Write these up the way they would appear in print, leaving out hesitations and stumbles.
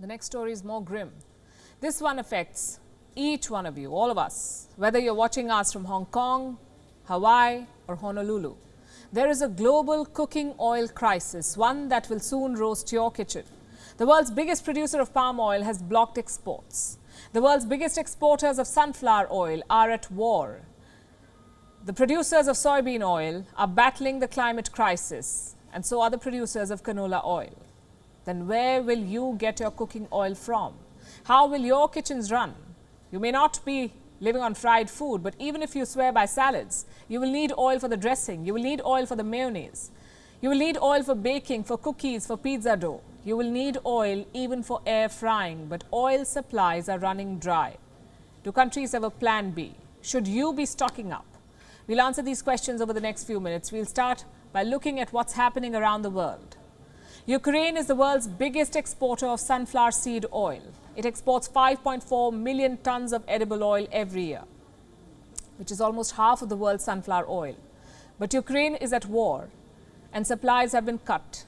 The next story is more grim. This one affects each one of you, all of us, whether you're watching us from Hong Kong, Hawaii or Honolulu. There is a global cooking oil crisis, one that will soon roast your kitchen. The world's biggest producer of palm oil has blocked exports. The world's biggest exporters of sunflower oil are at war. The producers of soybean oil are battling the climate crisis, and so are the producers of canola oil. Then where will you get your cooking oil from? How will your kitchens run? You may not be living on fried food, but even if you swear by salads, you will need oil for the dressing, you will need oil for the mayonnaise, you will need oil for baking, for cookies, for pizza dough. You will need oil even for air frying, but oil supplies are running dry. Do countries have a plan B? Should you be stocking up? We'll answer these questions over the next few minutes. We'll start by looking at what's happening around the world. Ukraine is the world's biggest exporter of sunflower seed oil. It exports 5.4 million tons of edible oil every year, which is almost half of the world's sunflower oil. But Ukraine is at war and supplies have been cut.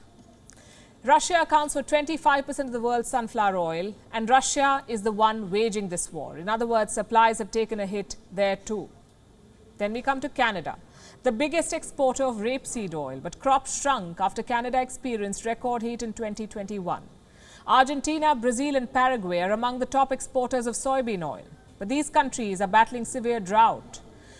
Russia accounts for 25% of the world's sunflower oil, and Russia is the one waging this war. In other words, supplies have taken a hit there too. Then we come to Canada, the biggest exporter of rapeseed oil, but crops shrunk after Canada experienced record heat in 2021. Argentina, Brazil and Paraguay are among the top exporters of soybean oil, but these countries are battling severe drought.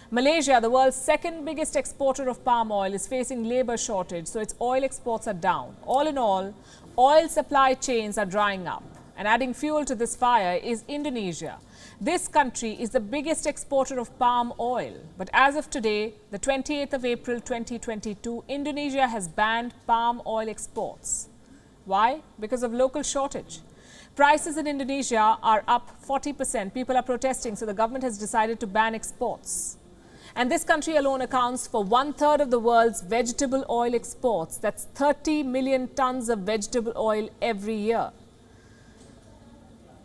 Malaysia, the world's second biggest exporter of palm oil, is facing labor shortage, so its oil exports are down. All in all, oil supply chains are drying up. And adding fuel to this fire is Indonesia. This country is the biggest exporter of palm oil. But as of today, the 28th of April 2022, Indonesia has banned palm oil exports. Why? Because of local shortage. Prices in Indonesia are up 40%. People are protesting, so the government has decided to ban exports. And this country alone accounts for 1/3 of the world's vegetable oil exports. That's 30 million tons of vegetable oil every year.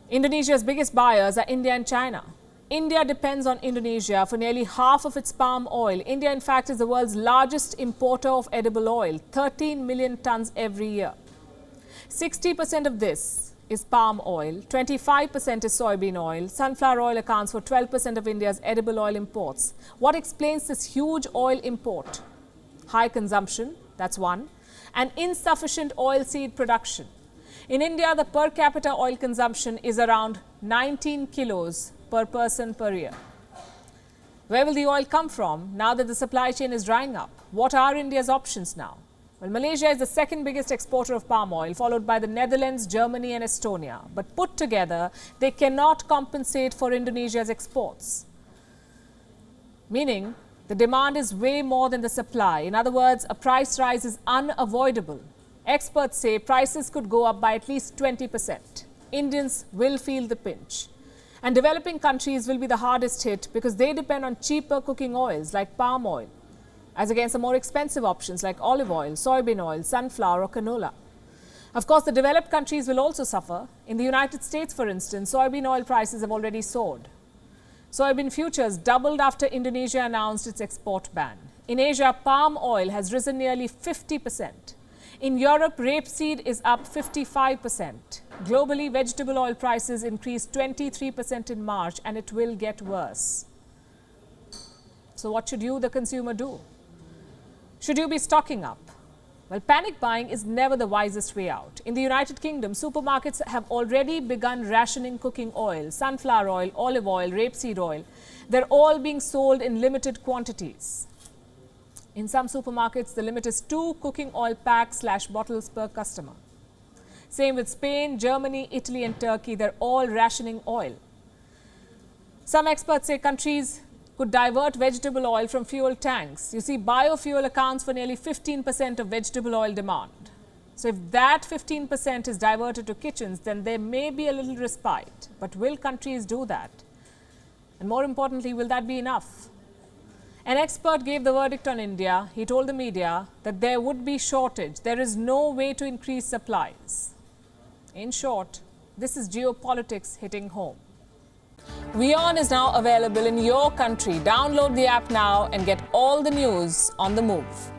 Indonesia's biggest buyers are India and China. India depends on Indonesia for nearly half of its palm oil. India, in fact, is the world's largest importer of edible oil, 13 million tons every year. 60% of this is palm oil, 25% is soybean oil. Sunflower oil accounts for 12% of India's edible oil imports. What explains this huge oil import? High consumption, that's one, and insufficient oilseed production. In India, the per capita oil consumption is around 19 kilos per person per year. Where will the oil come from now that the supply chain is drying up? What are India's options now? Well, Malaysia is the second biggest exporter of palm oil, followed by the Netherlands, Germany and Estonia. But put together, they cannot compensate for Indonesia's exports. Meaning, the demand is way more than the supply. In other words, a price rise is unavoidable. Experts say prices could go up by at least 20%. Indians will feel the pinch. And developing countries will be the hardest hit because they depend on cheaper cooking oils like palm oil, as against the more expensive options like olive oil, soybean oil, sunflower or canola. Of course, the developed countries will also suffer. In the United States, for instance, soybean oil prices have already soared. Soybean futures doubled after Indonesia announced its export ban. In Asia, palm oil has risen nearly 50%. In Europe, rapeseed is up 55%. Globally, vegetable oil prices increased 23% in March, and it will get worse. So what should you, the consumer, do? Should you be stocking up? Well, panic buying is never the wisest way out. In the United Kingdom, supermarkets have already begun rationing cooking oil, sunflower oil, olive oil, rapeseed oil. They're all being sold in limited quantities. In some supermarkets, the limit is 2 cooking oil packs/bottles per customer. Same with Spain, Germany, Italy and Turkey. They're all rationing oil. Some experts say countries could divert vegetable oil from fuel tanks. You see, biofuel accounts for nearly 15% of vegetable oil demand. So if that 15% is diverted to kitchens, then there may be a little respite. But will countries do that? And more importantly, will that be enough? An expert gave the verdict on India. He told the media that there would be shortage. There is no way to increase supplies. In short, this is geopolitics hitting home. WION is now available in your country. Download the app now and get all the news on the move.